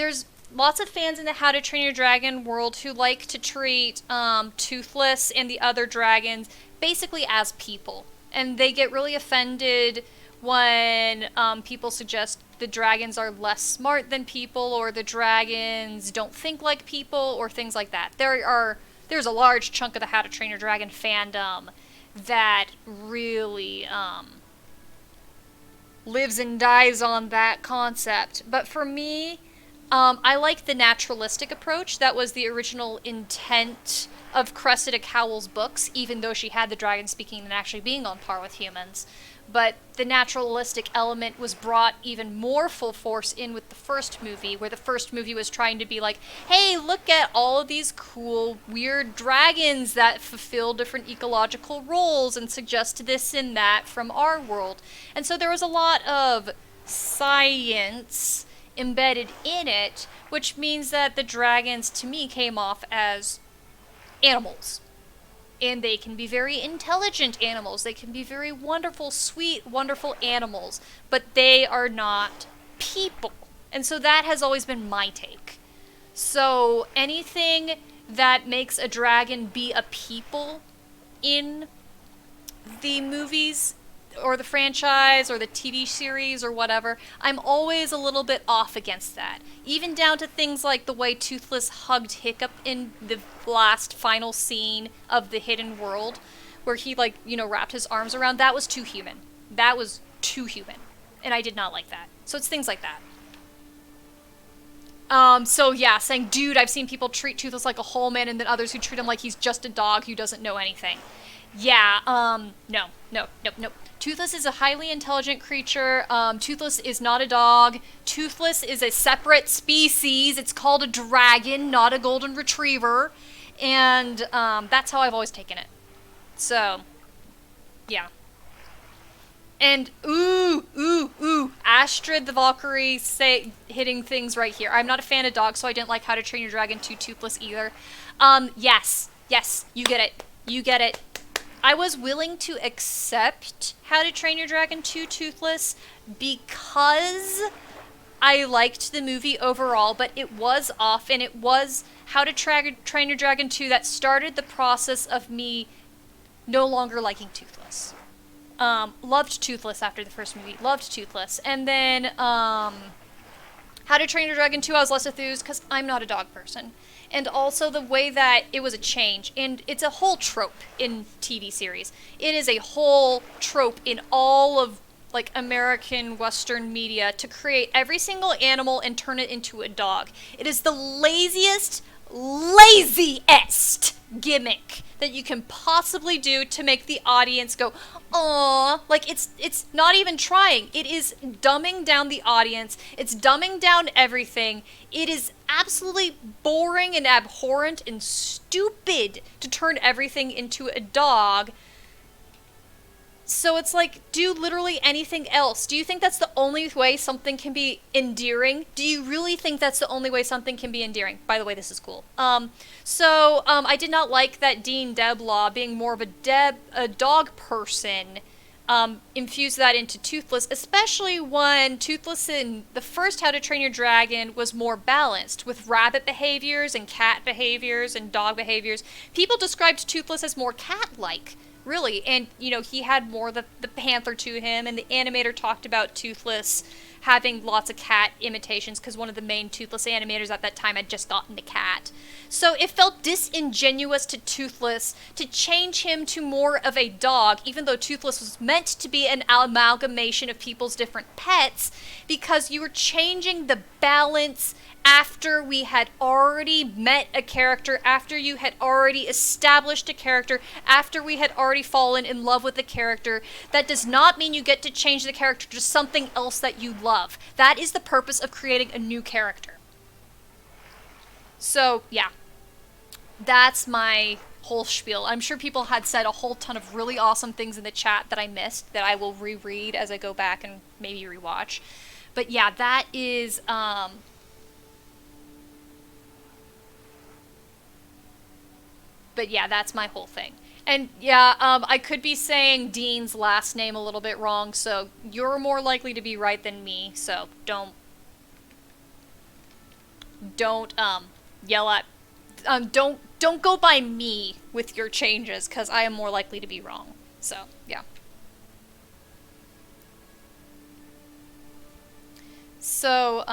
there's lots of fans in the How to Train Your Dragon world who like to treat Toothless and the other dragons basically as people. And they get really offended when people suggest the dragons are less smart than people, or the dragons don't think like people, or things like that. There's a large chunk of the How to Train Your Dragon fandom that really lives and dies on that concept. But for me, I like the naturalistic approach. That was the original intent of Cressida Cowell's books, even though she had the dragon speaking and actually being on par with humans. But the naturalistic element was brought even more full force in with the first movie, where the first movie was trying to be like, hey, look at all of these cool, weird dragons that fulfill different ecological roles and suggest this and that from our world. And so there was a lot of science embedded in it, which means that the dragons, to me, came off as animals. And they can be very intelligent animals. They can be very wonderful, sweet, wonderful animals. But they are not people. And so that has always been my take. So anything that makes a dragon be a people in the movies or the franchise or the TV series or whatever, I'm always a little bit off against that. Even down to things like the way Toothless hugged Hiccup in the last final scene of The Hidden World, where he, like, you know, wrapped his arms around. That was too human. That was too human. And I did not like that. So it's things like that. So yeah, saying, dude, I've seen people treat Toothless like a whole man, and then others who treat him like he's just a dog who doesn't know anything. Yeah, no. Toothless is a highly intelligent creature. Toothless is not a dog. Toothless is a separate species. It's called a dragon, not a golden retriever. And that's how I've always taken it. So, yeah. And, Astrid the Valkyrie hitting things right here. I'm not a fan of dogs, so I didn't like How to Train Your Dragon 2 Toothless either. Yes, you get it. I was willing to accept How to Train Your Dragon 2 Toothless because I liked the movie overall, but it was off, and it was How to Train Your Dragon 2 that started the process of me no longer liking Toothless. Loved Toothless after the first movie. Loved Toothless. And then How to Train Your Dragon 2 I was less enthused because I'm not a dog person. And also the way that it was a change. And it's a whole trope in TV series. It is a whole trope in all of, like, American Western media to create every single animal and turn it into a dog. It is the laziest gimmick that you can possibly do to make the audience go, aww. Like, it's not even trying. It is dumbing down the audience. It's dumbing down everything. It is absolutely boring and abhorrent and stupid to turn everything into a dog. So it's like, do literally anything else. Do you think that's the only way something can be endearing? Do you really think that's the only way something can be endearing? By the way, this is cool. I did not like that Dean DeBlois, being more of a dog person, infused that into Toothless, especially when Toothless in the first How to Train Your Dragon was more balanced, with rabbit behaviors and cat behaviors and dog behaviors. People described Toothless as more cat-like. Really, and, you know, he had more the panther to him, and the animator talked about Toothless having lots of cat imitations, because one of the main Toothless animators at that time had just gotten the cat. So it felt disingenuous to Toothless to change him to more of a dog, even though Toothless was meant to be an amalgamation of people's different pets, because you were changing the balance after we had already met a character, after you had already established a character, after we had already fallen in love with the character. That does not mean you get to change the character to something else that you love. That is the purpose of creating a new character. So, yeah. That's my whole spiel. I'm sure people had said a whole ton of really awesome things in the chat that I missed, that I will reread as I go back and maybe rewatch. But yeah, that is, But yeah, that's my whole thing. And yeah, I could be saying Dean's last name a little bit wrong, so you're more likely to be right than me, so don't don't yell at don't go by me with your changes, because I am more likely to be wrong. So yeah. So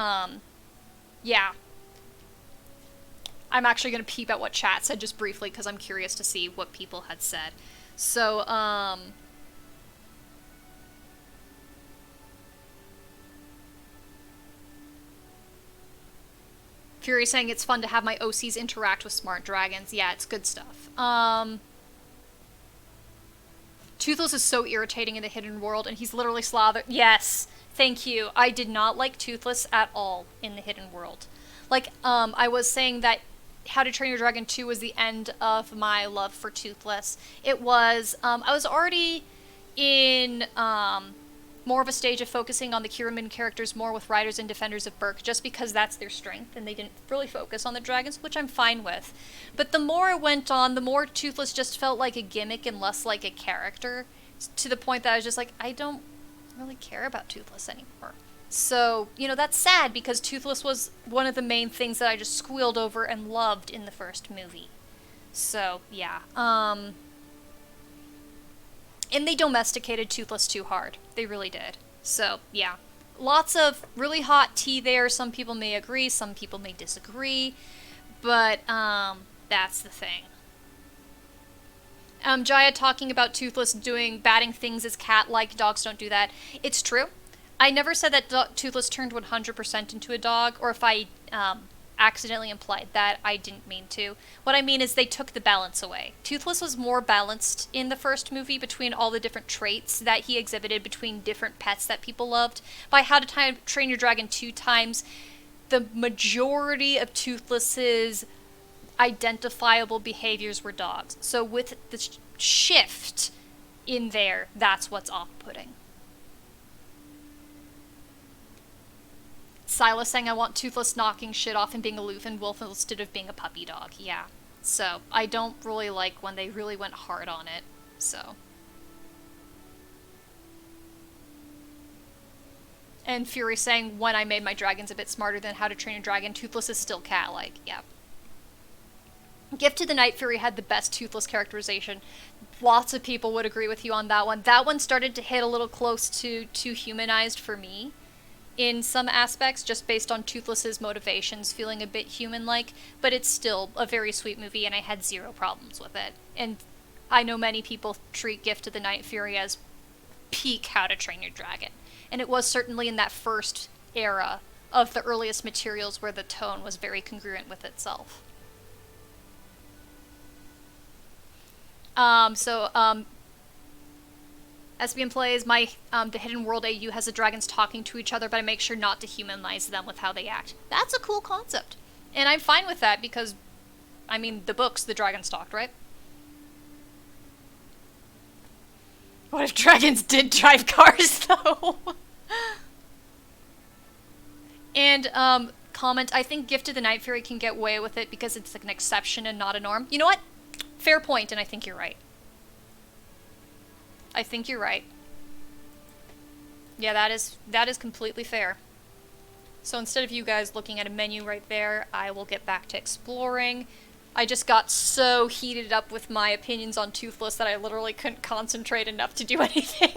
yeah, I'm actually gonna peep at what chat said just briefly because I'm curious to see what people had said. So Fury saying it's fun to have my OCs interact with smart dragons. Yeah, it's good stuff. Toothless is so irritating in the Hidden World, and he's literally slathered. Yes, thank you. I did not like Toothless at all in the Hidden World. Like, I was saying that How to Train Your Dragon 2 was the end of my love for Toothless. It was, I was already in, more of a stage of focusing on the Kiramin characters more with Riders and Defenders of Berk, just because that's their strength, and they didn't really focus on the dragons, which I'm fine with. But the more I went on, the more Toothless just felt like a gimmick and less like a character, to the point that I was just like, I don't really care about Toothless anymore. So, you know, that's sad, because Toothless was one of the main things that I just squealed over and loved in the first movie. So, yeah. And they domesticated Toothless too hard. They really did. So, yeah. Lots of really hot tea there. Some people may agree, some people may disagree. But, that's the thing. Jaya talking about Toothless batting things as cat-like. Dogs don't do that. It's true. I never said that Toothless turned 100% into a dog, or if I, accidentally implied that, I didn't mean to. What I mean is they took the balance away. Toothless was more balanced in the first movie between all the different traits that he exhibited between different pets that people loved. By How to Train Your Dragon 2 times, the majority of Toothless's identifiable behaviors were dogs. So with the shift in there, that's what's off-putting. Silas saying I want Toothless knocking shit off and being aloof and wolf instead of being a puppy dog. Yeah. So, I don't really like when they really went hard on it. So. And Fury saying when I made my dragons a bit smarter than How to Train a Dragon, Toothless is still cat-like. Yeah. Gift to the Night Fury had the best Toothless characterization. Lots of people would agree with you on that one. That one started to hit a little close to too humanized for me in some aspects, just based on Toothless's motivations feeling a bit human-like, but it's still a very sweet movie, and I had zero problems with it. And I know many people treat Gift of the Night Fury as peak How to Train Your Dragon, and it was certainly in that first era of the earliest materials where the tone was very congruent with itself. SBN plays, the Hidden World AU has the dragons talking to each other, but I make sure not to humanize them with how they act. That's a cool concept. And I'm fine with that because, I mean, the books, the dragons talked, right? What if dragons did drive cars, though? And, comment, I think Gift of the Night Fury can get away with it because it's like an exception and not a norm. You know what? Fair point, and I think you're right. I think you're right. Yeah, that is completely fair. So instead of you guys looking at a menu right there, I will get back to exploring. I just got so heated up with my opinions on Toothless that I literally couldn't concentrate enough to do anything.